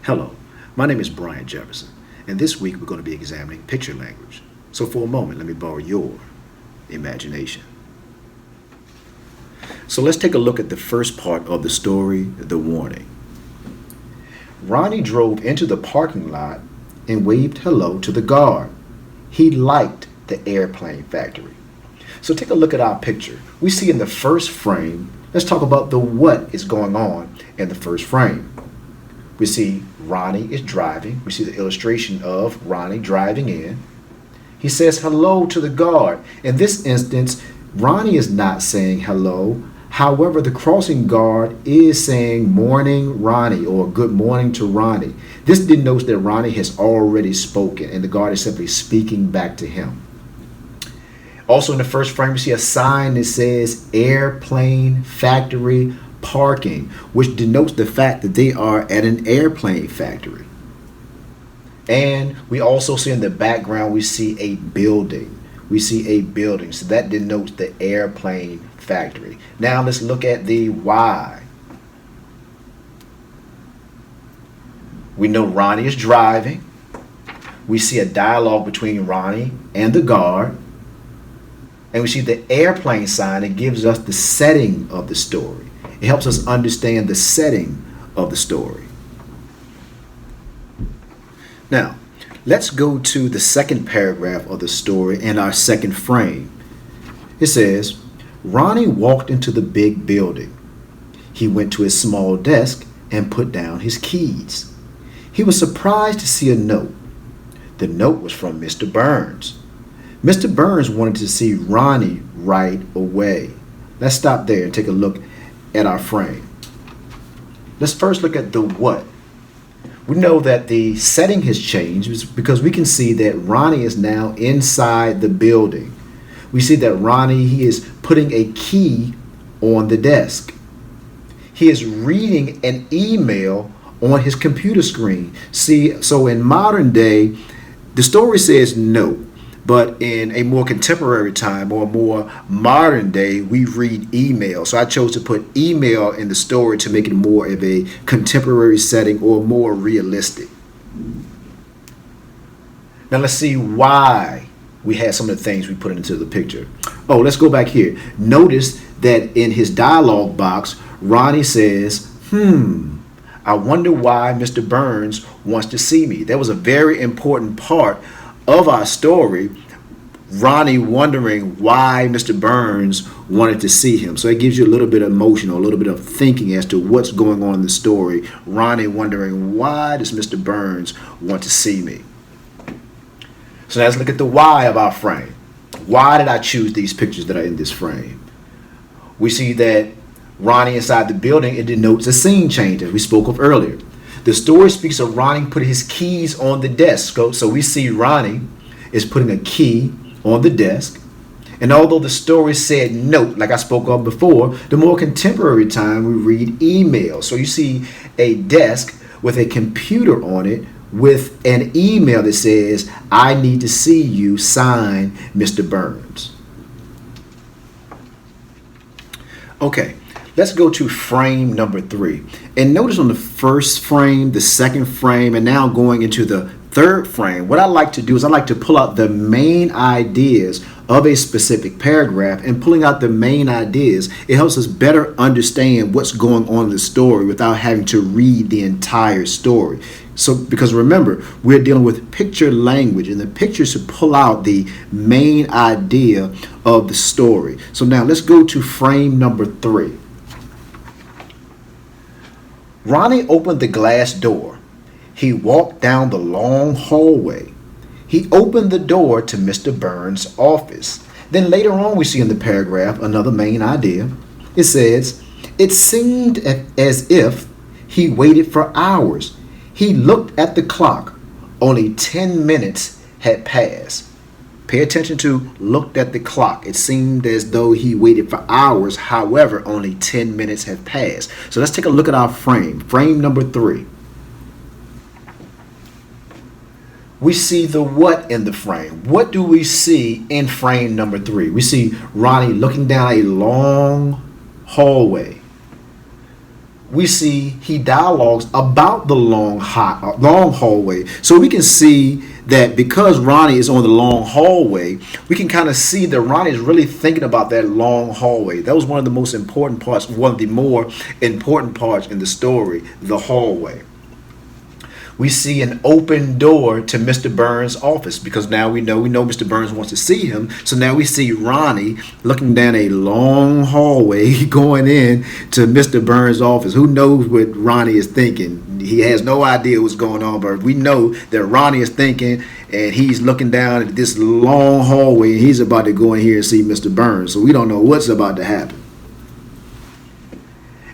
Hello, my name is Bryant Jefferson, and this week we're going to be examining picture language. So for a moment, let me borrow your imagination. So let's take a look at the first part of the story, the warning. Ronnie drove into the parking lot and waved hello to the guard. He liked the airplane factory. So take a look at our picture. We see in the first frame, let's talk about the what is going on in the first frame. We see Ronnie is driving. We see the illustration of Ronnie driving in. He says hello to the guard. In this instance, Ronnie is not saying hello. However, the crossing guard is saying morning Ronnie or good morning to Ronnie. This denotes that Ronnie has already spoken and the guard is simply speaking back to him. Also in the first frame, we see a sign that says airplane factory parking, which denotes the fact that they are at an airplane factory. And we also see in the background, we see a building. So that denotes the airplane factory. Now let's look at the why. We know Ronnie is driving. We see a dialogue between Ronnie and the guard. And we see the airplane sign that gives us the setting of the story. It helps us understand the setting of the story. Now, let's go to the second paragraph of the story in our second frame. It says, Ronnie walked into the big building. He went to his small desk and put down his keys. He was surprised to see a note. The note was from Mr. Burns. Mr. Burns wanted to see Ronnie right away. Let's stop there and take a look at our frame. Let's first look at the what. We know that the setting has changed because we can see that Ronnie is now inside the building. We see that Ronnie, he is putting a key on the desk. He is reading an email on his computer screen. See, so in modern day, the story says note. But in a more contemporary time or more modern day, we read email. So I chose to put email in the story to make it more of a contemporary setting or more realistic. Now let's see why we had some of the things we put into the picture. Oh, let's go back here. Notice that in his dialogue box, Ronnie says, I wonder why Mr. Burns wants to see me. That was a very important part of our story, Ronnie wondering why Mr. Burns wanted to see him. So it gives you a little bit of emotion, a little bit of thinking as to what's going on in the story. Ronnie wondering, why does Mr. Burns want to see me? So now let's look at the why of our frame. Why did I choose these pictures that are in this frame? We see that Ronnie inside the building, it denotes a scene change as we spoke of earlier. The story speaks of Ronnie putting his keys on the desk. So we see Ronnie is putting a key on the desk. And although the story said note, like I spoke of before, the more contemporary time we read email. So you see a desk with a computer on it with an email that says, I need to see you, sign Mr. Burns. Okay. Let's go to frame number 3. And notice on the first frame, the second frame, and now going into the third frame, what I like to do is I like to pull out the main ideas of a specific paragraph. And pulling out the main ideas, it helps us better understand what's going on in the story without having to read the entire story. So, because remember, we're dealing with picture language, and the pictures should pull out the main idea of the story. So now let's go to frame number 3. Ronnie opened the glass door. He walked down the long hallway. He opened the door to Mr. Burns' office. Then later on, we see in the paragraph another main idea. It says, it seemed as if he waited for hours. He looked at the clock. Only 10 minutes had passed. Pay attention to looked at the clock. It seemed as though he waited for hours. However, only 10 minutes had passed. So let's take a look at our frame. Frame number 3. We see the what in the frame. What do we see in frame number 3? We see Ronnie looking down a long hallway. we see he dialogues about the long hallway. So we can see that because Ronnie is on the long hallway, we can kind of see that Ronnie is really thinking about that long hallway. That was one of the most important parts, one of the more important parts in the story, the hallway. We see an open door to Mr. Burns' office because now we know Mr. Burns wants to see him. So now we see Ronnie looking down a long hallway going in to Mr. Burns' office. Who knows what Ronnie is thinking? He has no idea what's going on, but we know that Ronnie is thinking, and he's looking down at this long hallway, and he's about to go in here and see Mr. Burns. So we don't know what's about to happen.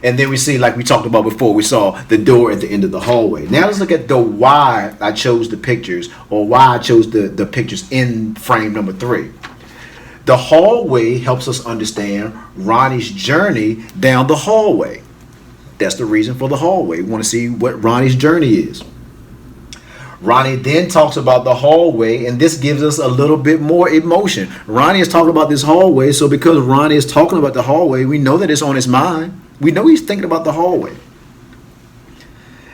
And then we see, like we talked about before, we saw the door at the end of the hallway. Now let's look at the why I chose the pictures, or why I chose the pictures in frame number 3. The hallway helps us understand Ronnie's journey down the hallway. That's the reason for the hallway. We want to see what Ronnie's journey is. Ronnie then talks about the hallway, and this gives us a little bit more emotion. Ronnie is talking about this hallway, so because Ronnie is talking about the hallway, we know that it's on his mind. We know he's thinking about the hallway.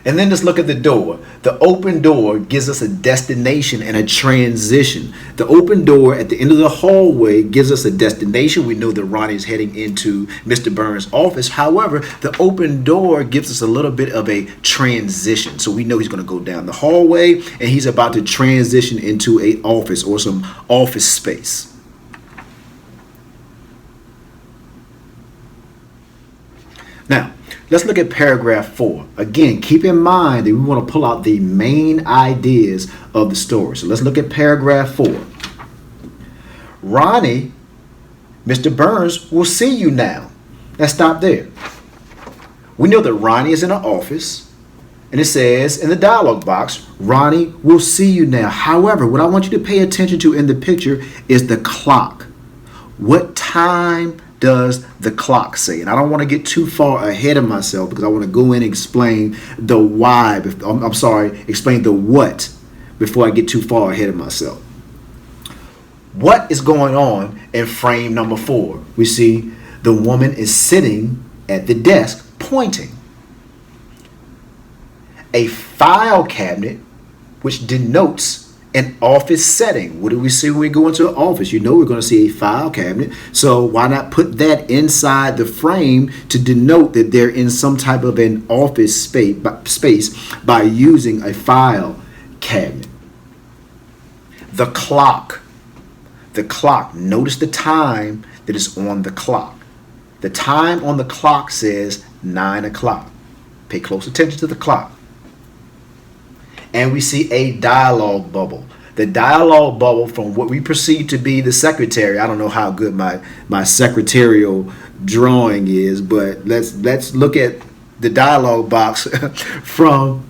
And then let's look at the door. The open door gives us a destination and a transition. The open door at the end of the hallway gives us a destination. We know that Ronnie is heading into Mr. Burns' office. However, the open door gives us a little bit of a transition. So we know he's going to go down the hallway and he's about to transition into an office or some office space. Now, let's look at paragraph 4. Again, keep in mind that we want to pull out the main ideas of the story. So let's look at paragraph 4. Ronnie, Mr. Burns will see you now. Let's stop there. We know that Ronnie is in an office, and it says in the dialogue box, Ronnie will see you now. However, what I want you to pay attention to in the picture is the clock. What time does the clock say? And I don't want to get too far ahead of myself because I want to go in and explain the why. Explain the what before I get too far ahead of myself. What is going on in frame number 4? We see the woman is sitting at the desk pointing. A file cabinet, which denotes an office setting. What do we see when we go into an office? You know we're going to see a file cabinet. So why not put that inside the frame to denote that they're in some type of an office space by using a file cabinet? The clock. The clock. Notice the time that is on the clock. The time on the clock says 9 o'clock. Pay close attention to the clock. And we see a dialogue bubble. The dialogue bubble from what we perceive to be the secretary. I don't know how good my secretarial drawing is, but let's look at the dialogue box from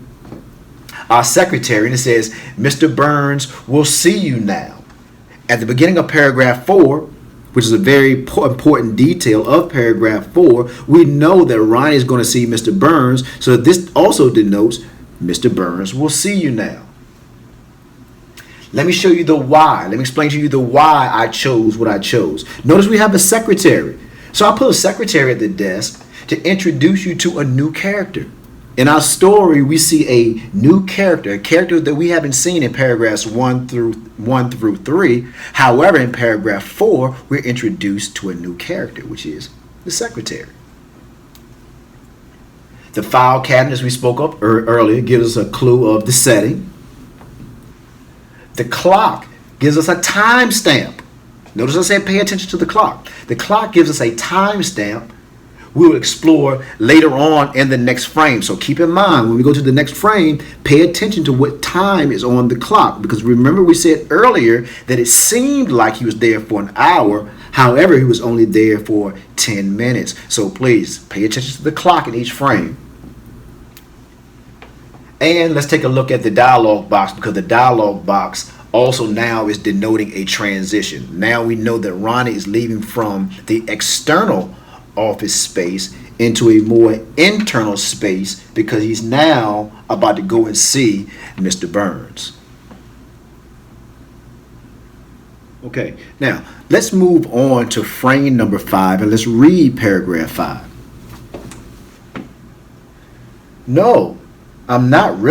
our secretary. And it says, Mr. Burns will see you now. At the beginning of paragraph 4, which is a very important detail of paragraph 4, we know that Ronnie is going to see Mr. Burns. So this also denotes Mr. Burns will see you now. Let me show you the why. Let me explain to you the why I chose what I chose. Notice we have a secretary. So I put a secretary at the desk to introduce you to a new character. In our story, we see a new character, a character that we haven't seen in paragraphs 1 through 3. However, in paragraph 4, we're introduced to a new character, which is the secretary. The file cabinet, as we spoke of earlier, gives us a clue of the setting. The clock gives us a timestamp. Notice I said pay attention to the clock. The clock gives us a timestamp we will explore later on in the next frame. So keep in mind, when we go to the next frame, pay attention to what time is on the clock. Because remember we said earlier that it seemed like he was there for an hour. However, he was only there for 10 minutes. So please pay attention to the clock in each frame. And let's take a look at the dialogue box, because the dialogue box also now is denoting a transition. Now we know that Ronnie is leaving from the external office space into a more internal space because he's now about to go and see Mr. Burns. Okay, now let's move on to frame number 5 and let's read paragraph 5. No, I'm not